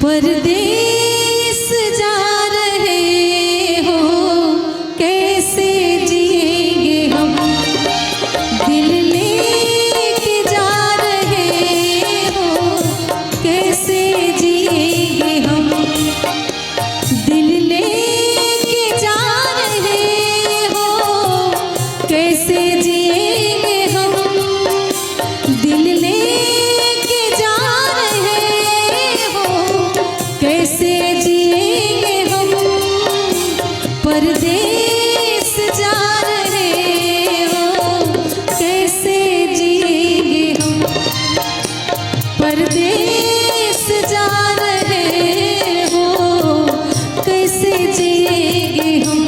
परदेस जा रहे हो कैसे जिएंगे हम, दिल लेके जा रहे हो कैसे जिएंगे हम, दिल लेके जा रहे हो कैसे जिएंगे हम, दिल लेके जा रहे हो कैसे जिएंगे हम, परदेस जा रहे हो कैसे जिएंगे हम, परदेस जा रहे हो कैसे जिएंगे हम।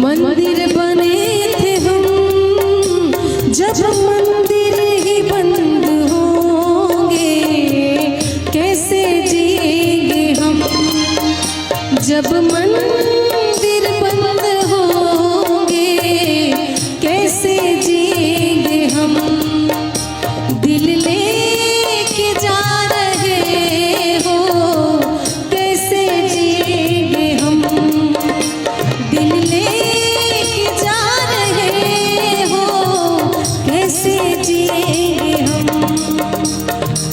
मंदिर बने थे हम, जब मंदिर ही बंद होंगे कैसे जिएंगे हम, जब मंदिर बंद होंगे कैसे जिएंगे हम, दिल लेके जा रहे हो कैसे जिएंगे हम, दिल लेके जा रहे हो कैसे जिएंगे हम,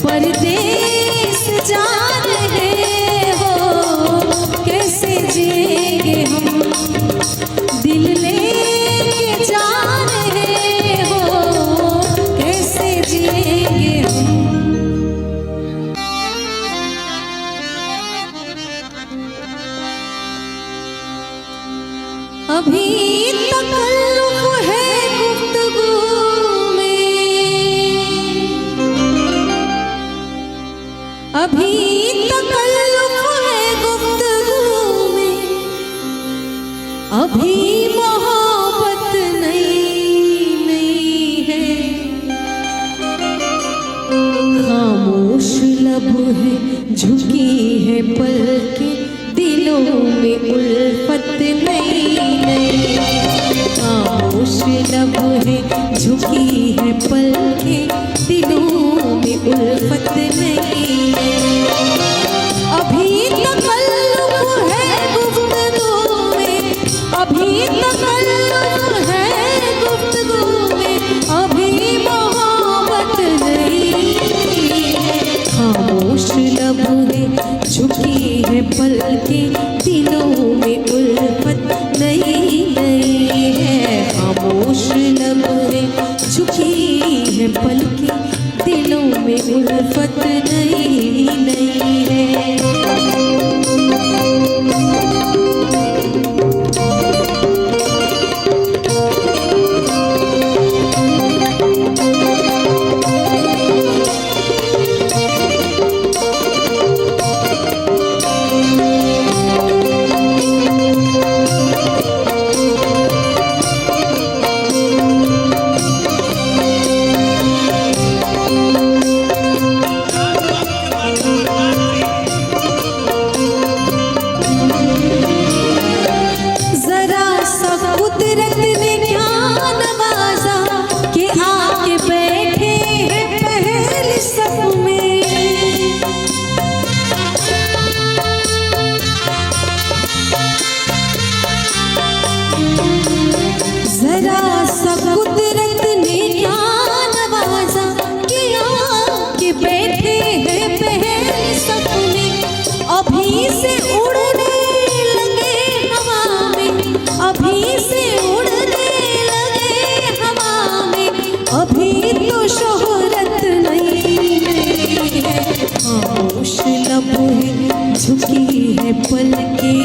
परदेस जा रहे हो कैसे जिएंगे हम, दिल लेके जा रहे हो कैसे जिएंगे हम। अभी तकल्लुफ़ है गुफ्तगू में, अभी तकल्लुफ़ है गुफ्तगू में, अभी मोहब्बत नई नई है, खामोश लब है झुकी है पलकें, दिलों में उल्फत नई नई, खामोश लब है झुकी है पलकें, दिलों में उल्फत नई, अभी तकल्लुफ़ है गुफ्तगू में, अभी तकल्लुफ़ है गुफ्तगू में, अभी मोहब्बत नहीं है, खामोश लब है झुकी है पलकें, दिलों में उल्फत नई नई है, खामोश लब है झुकी है पलकें, दिलों में उल्फत नई नई है। से उड़ने लगे हवा में। झुकी है पलकें,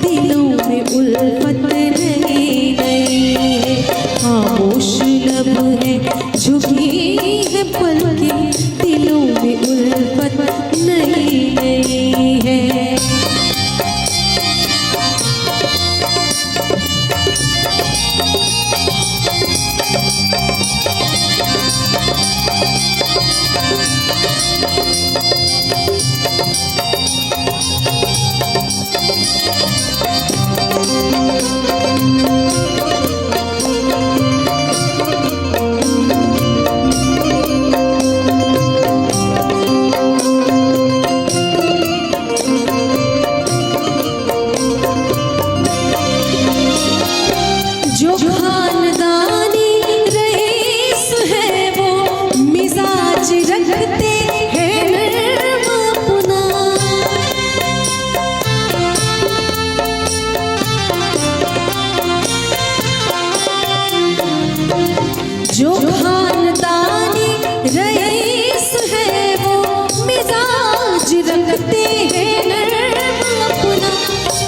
दिलों में उल्फत नई नई है। खामोश लब है, झुकी है पलकें, दिलों में उल्फत नई नई है। जो खानदानी रईस है वो मिजाज रखते हैं नर्म अपना। जो खानदानी रईस है वो मिजाज रखते हैं नर्म अपना।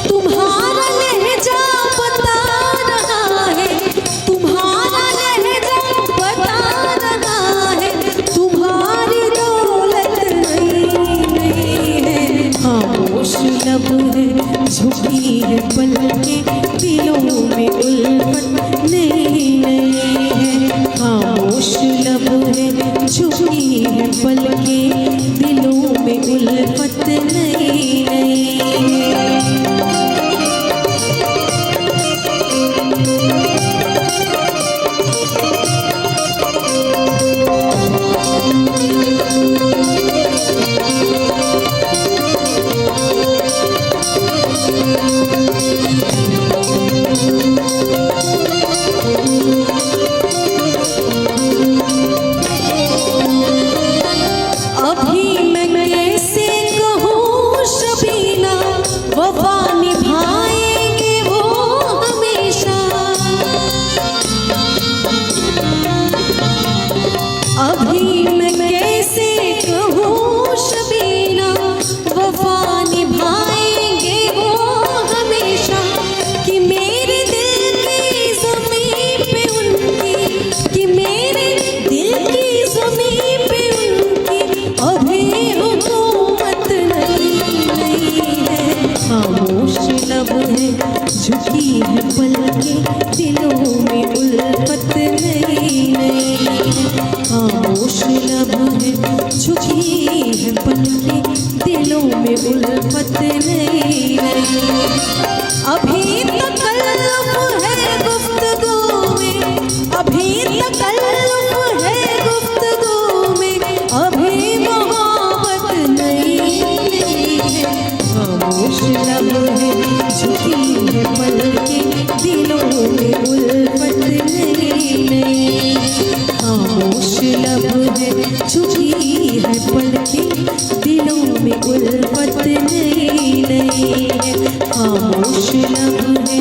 तुम्हारा लहजा बता रहा है, तुम्हारा लहजा बता रहा है, तुम्हारी दौलत नई नई है। खामोश लब है, झुकी है पलकें, दिलों में उल्फत नई नई है। खामोश लब है, झुकी है पलकें, दिलों में उल्फत नई नई है। अभी मैं कैसे कहूँ शबीना, वफा निभाएंगे वो हमेशा। अभी मैं कैसे कहूँ शबीना, वफा निभाएंगे वो हमेशा। कि मेरे दिल की ज़मीं पे उनकी, कि मेरे दिल की ज़मीं पे उनकी अभी हुकूमत नहीं नहीं है। खामोश लब है, झुकी है पलकें, दिलों में उल्फत नहीं नहीं है। खामोश लब है, झुकी है पलकें, दिलों में उल्फत नहीं नहीं है। अभी तकल्लुफ़ है गुफ्तगू में, अभी तकल्लुफ़ है गुफ्तगू में, अभी मोहब्बत नहीं नहीं है। खामोश लब है, झुकी है पलकें, दिलों में उल्फत नहीं नहीं है। खामोश लब है, झुकी है पलकें, दिलों में उल्फत नहीं नहीं है। खामोश लब है,